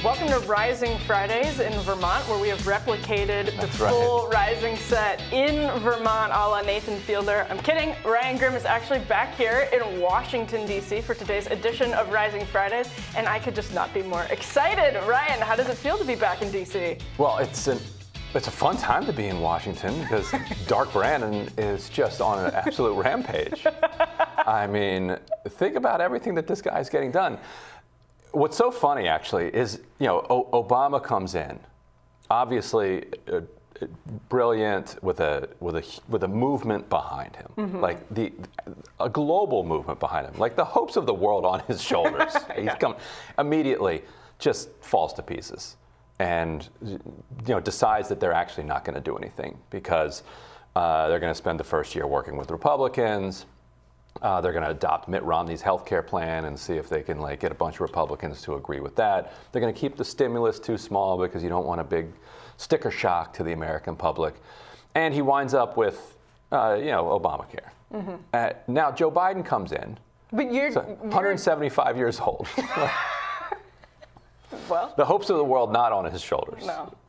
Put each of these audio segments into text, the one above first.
Welcome to Rising Fridays in Vermont, where we have replicated the full Rising set in Vermont, a la Nathan Fielder. I'm kidding. Ryan Grim is actually back here in Washington, D.C. for today's edition of Rising Fridays, and I could just not be more excited. Ryan, how does it feel to be back in D.C.? Well, it's a fun time to be in Washington because Dark Brandon is just on an absolute rampage. I mean, think about everything that this guy's getting done. What's so funny, actually, is Obama comes in, obviously brilliant with a movement behind him, like a global movement behind him, like the hopes of the world on his shoulders. He's come immediately, just falls to pieces, and decides that they're actually not going to do anything because they're going to spend the first year working with Republicans. They're going to adopt Mitt Romney's health care plan and see if they can get a bunch of Republicans to agree with that. They're going to keep the stimulus too small because you don't want a big sticker shock to the American public. And he winds up with, Obamacare. Now Joe Biden comes in. But you're 175 years old. Well, the hopes of the world not on his shoulders.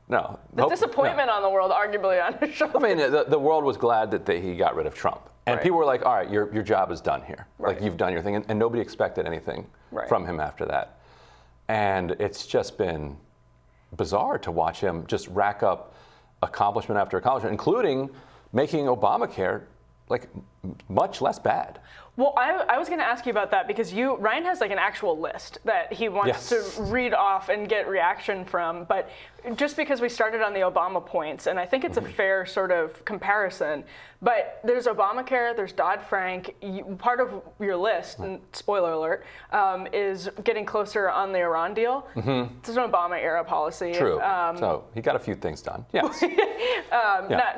No. The disappointment on the world arguably on his shoulders. I mean, the world was glad that he got rid of Trump. And people were like, all right, your job is done here. Right. Like, you've done your thing. And nobody expected anything from him after that. And it's just been bizarre to watch him just rack up accomplishment after accomplishment, including making Obamacare much less bad. Well, I was going to ask you about that because Ryan has an actual list that he wants to read off and get reaction from. But just because we started on the Obama points, and I think it's a fair sort of comparison, but there's Obamacare, there's Dodd-Frank. Part of your list, and spoiler alert, is getting closer on the Iran deal. It's an Obama-era policy. True. So he got a few things done. Yes.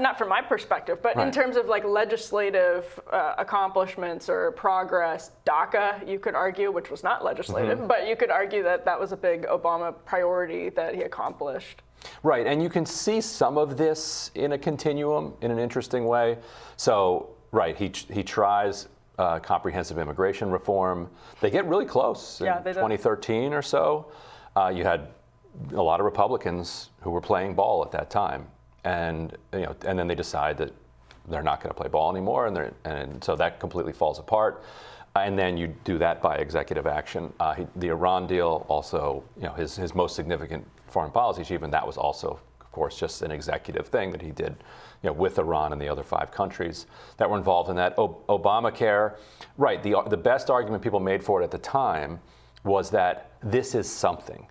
Not from my perspective, but in terms of legislative accomplishments or progress, DACA, you could argue, which was not legislative, but you could argue that that was a big Obama priority that he accomplished. Right, and you can see some of this in a continuum in an interesting way. So, he tries comprehensive immigration reform. They get really close in 2013 or so. You had a lot of Republicans who were playing ball at that time, and then they decide that they're not going to play ball anymore, and so that completely falls apart. And then you do that by executive action. The Iran deal also, his most significant foreign policy achievement, that was also, of course, just an executive thing that he did, with Iran and the other 5 countries that were involved in that. Obamacare, the best argument people made for it at the time was that this is something.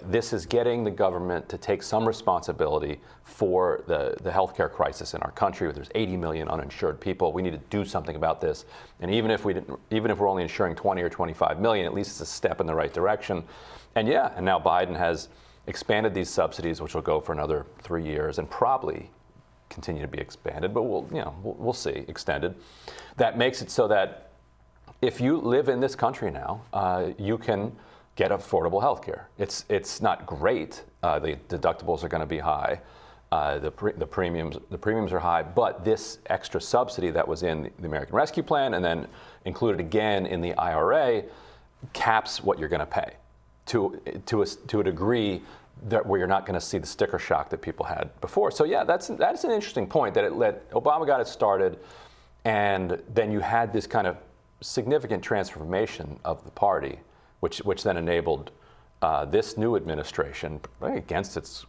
This is getting the government to take some responsibility for the healthcare crisis in our country. There's 80 million uninsured people. We need to do something about this. And even if we're only insuring 20 or 25 million, at least it's a step in the right direction. And now Biden has expanded these subsidies, which will go for another 3 years and probably continue to be expanded, but we'll see, extended. That makes it so that if you live in this country now, you can get affordable health care. It's not great. The deductibles are going to be high. The premiums are high, but this extra subsidy that was in the American Rescue Plan and then included again in the IRA caps what you're going to pay to a degree where you're not going to see the sticker shock that people had before. So that's an interesting point that Obama got it started, and then you had this kind of significant transformation of the party, which then enabled this new administration, against its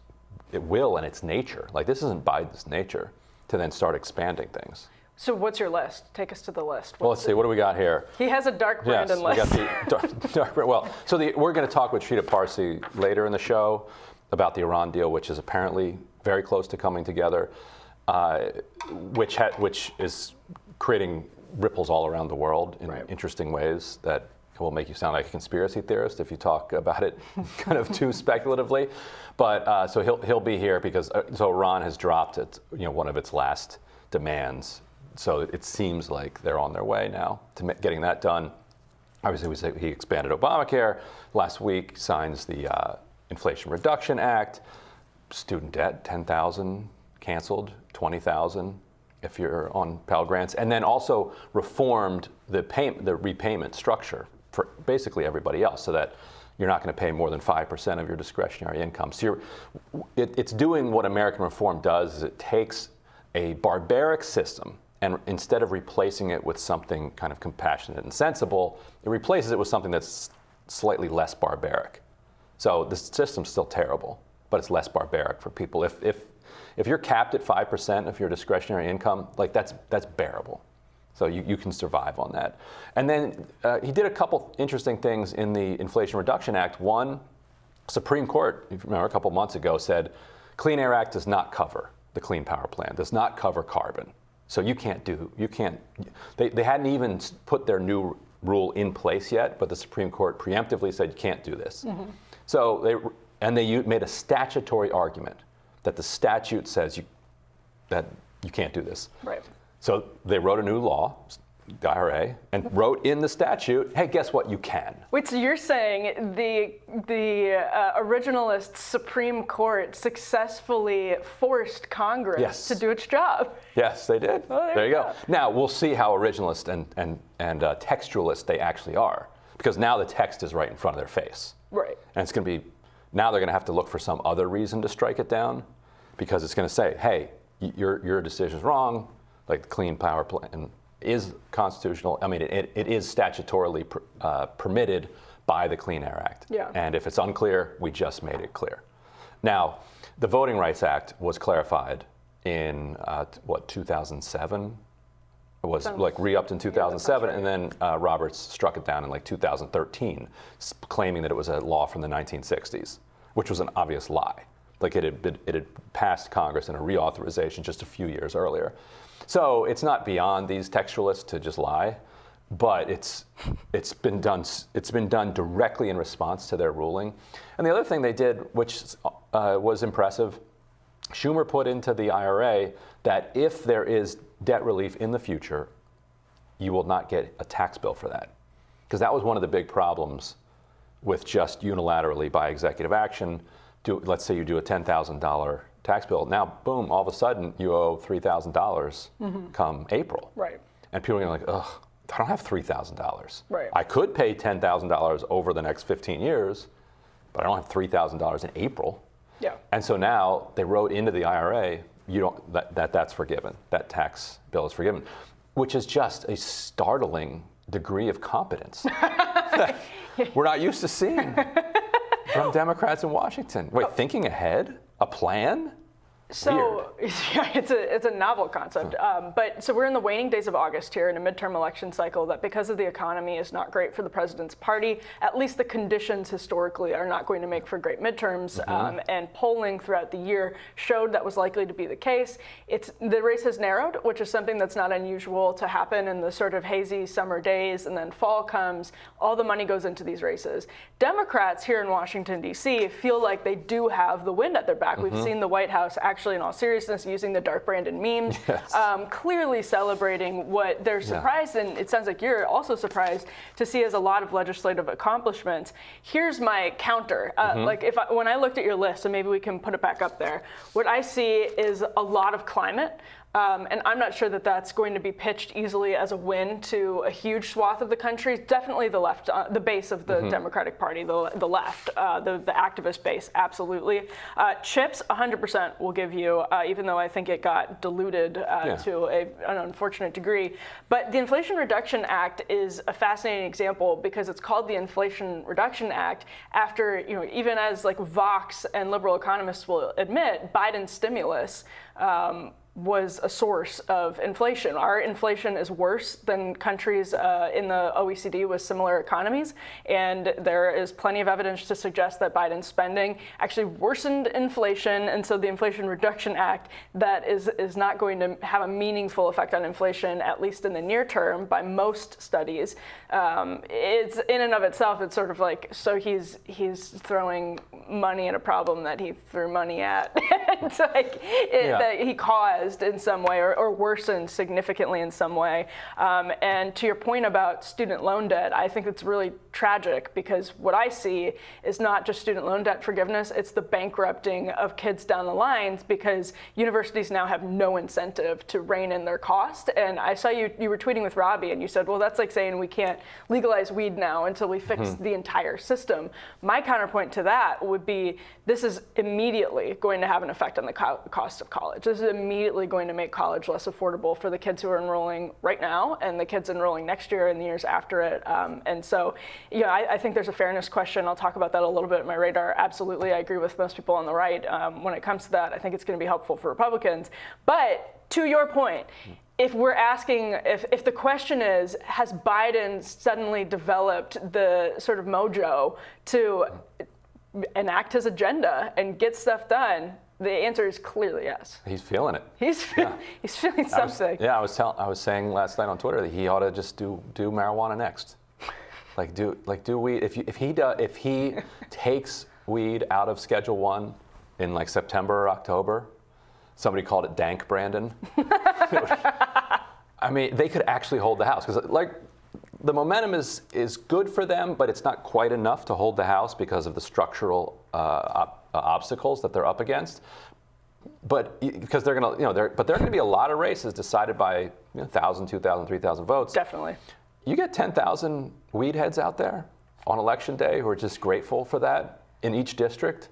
will and its nature. This isn't Biden's nature to then start expanding things. So what's your list? Take us to the list. Well, let's see. What do we got here? He has a Dark Brandon list. Yes, we got the dark. Well, so we're going to talk with Shrita Parsi later in the show about the Iran deal, which is apparently very close to coming together, which is creating ripples all around the world in interesting ways that will make you sound like a conspiracy theorist if you talk about it kind of too speculatively. But so he'll be here because Iran has dropped one of its last demands. So it seems like they're on their way now to getting that done. Obviously, we say he expanded Obamacare last week, signs the Inflation Reduction Act, student debt, 10,000 canceled, 20,000 if you're on Pell Grants, and then also reformed the repayment structure for basically everybody else, so that you're not going to pay more than 5% of your discretionary income. So it's doing what American reform does, is it takes a barbaric system, and instead of replacing it with something kind of compassionate and sensible, it replaces it with something that's slightly less barbaric. So the system's still terrible, but it's less barbaric for people. If you're capped at 5% of your discretionary income, like that's bearable. So you can survive on that. And then he did a couple interesting things in the Inflation Reduction Act. One, Supreme Court, if you remember, a couple months ago said, Clean Air Act does not cover the Clean Power Plan, does not cover carbon. So they hadn't even put their new rule in place yet, but the Supreme Court preemptively said you can't do this. Mm-hmm. So they made a statutory argument that the statute says that you can't do this. Right. So they wrote a new law, the IRA, and wrote in the statute, hey, guess what, you can. Wait, so you're saying the originalist Supreme Court successfully forced Congress to do its job? Yes, they did. Oh, there you go. Now, we'll see how originalist and textualist they actually are, because now the text is right in front of their face. Right. And it's going to be, now they're going to have to look for some other reason to strike it down, because it's going to say, hey, your decision's wrong, like the Clean Power Plan is constitutional. I mean, it is statutorily permitted by the Clean Air Act. Yeah. And if it's unclear, we just made it clear. Now, the Voting Rights Act was clarified in, 2007? It was re-upped in 2007, and then Roberts struck it down in 2013, claiming that it was a law from the 1960s, which was an obvious lie. It had passed Congress in a reauthorization just a few years earlier. So it's not beyond these textualists to just lie, but it's been done directly in response to their ruling. And the other thing they did, which was impressive, Schumer put into the IRA that if there is debt relief in the future, you will not get a tax bill for that. Because that was one of the big problems with just unilaterally by executive action. Let's say you do a $10,000 tax bill. Now, boom, all of a sudden you owe $3,000 come April. Right. And people are like, ugh, I don't have $3,000. Right. I could pay $10,000 over the next 15 years, but I don't have $3,000 in April. Yeah. And so now they wrote into the IRA, that's forgiven. That tax bill is forgiven, which is just a startling degree of competence that we're not used to seeing from Democrats in Washington. Wait, thinking ahead? A plan? So yeah, it's a novel concept. But so we're in the waning days of August here in a midterm election cycle that, because of the economy, is not great for the president's party. At least the conditions historically are not going to make for great midterms. And polling throughout the year showed that was likely to be the case. The race has narrowed, which is something that's not unusual to happen in the sort of hazy summer days, and then fall comes, all the money goes into these races. Democrats here in Washington, D.C. feel like they do have the wind at their back. We've seen the White House actually, in all seriousness, using the dark brand in memes, clearly celebrating what they're surprised, and it sounds like you're also surprised to see as a lot of legislative accomplishments. Here's my counter. When I looked at your list, and maybe we can put it back up there, what I see is a lot of climate. And I'm not sure that that's going to be pitched easily as a win to a huge swath of the country. Definitely the left, the base of the Democratic Party, the left, the activist base, absolutely. Chips, 100% will give you, even though I think it got diluted to an unfortunate degree. But the Inflation Reduction Act is a fascinating example because it's called the Inflation Reduction Act after, even as Vox and liberal economists will admit, Biden's stimulus was a source of inflation. Our inflation is worse than countries in the OECD with similar economies, and there is plenty of evidence to suggest that Biden's spending actually worsened inflation, and so the Inflation Reduction Act that is not going to have a meaningful effect on inflation, at least in the near term, by most studies. It's in and of itself, it's sort of so he's throwing money at a problem that he threw money at. It's that he caused. paused in some way or worsened significantly in some way. And to your point about student loan debt, I think it's really tragic because what I see is not just student loan debt forgiveness, it's the bankrupting of kids down the lines because universities now have no incentive to rein in their cost. And I saw you were tweeting with Robbie and you said, well, that's like saying we can't legalize weed now until we fix the entire system. My counterpoint to that would be this is immediately going to have an effect on the cost of college. This is immediately going to make college less affordable for the kids who are enrolling right now and the kids enrolling next year and the years after it. And so, I think there's a fairness question. I'll talk about that a little bit at my radar. Absolutely, I agree with most people on the right. When it comes to that, I think it's going to be helpful for Republicans. But to your point, if we're asking, if the question is, has Biden suddenly developed the sort of mojo to enact his agenda and get stuff done? The answer is clearly yes. He's feeling it. He's feeling something. I was saying last night on Twitter that he ought to just do marijuana next. do weed. If he takes weed out of Schedule 1 in like September or October, somebody called it Dank Brandon. I mean, they could actually hold the House because the momentum is good for them, but it's not quite enough to hold the House because of the structural obstacles that they're up against. But because they're going to, but there are going to be a lot of races decided by 1,000, 2,000, 3,000 votes. Definitely. You get 10,000 weed heads out there on election day who are just grateful for that in each district.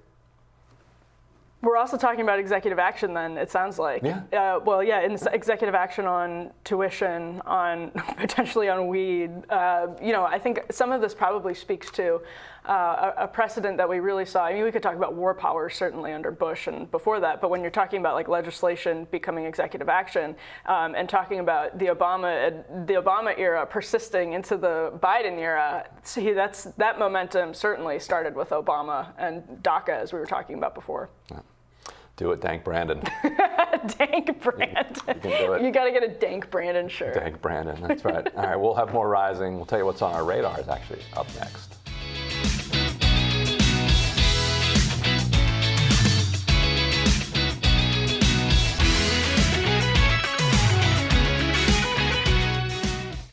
We're also talking about executive action then, it sounds like. Yeah. In executive action on tuition, on potentially on weed. I think some of this probably speaks to a precedent that we really saw. I mean, we could talk about war powers certainly under Bush and before that, but when you're talking about like legislation becoming executive action and talking about the Obama era persisting into the Biden era, that momentum certainly started with Obama and DACA, as we were talking about before. Yeah. Do it, Dank Brandon. Dank Brandon. You can do it. You got to get a Dank Brandon shirt. Dank Brandon, that's right. All right, we'll have more Rising. We'll tell you what's on our radars actually up next.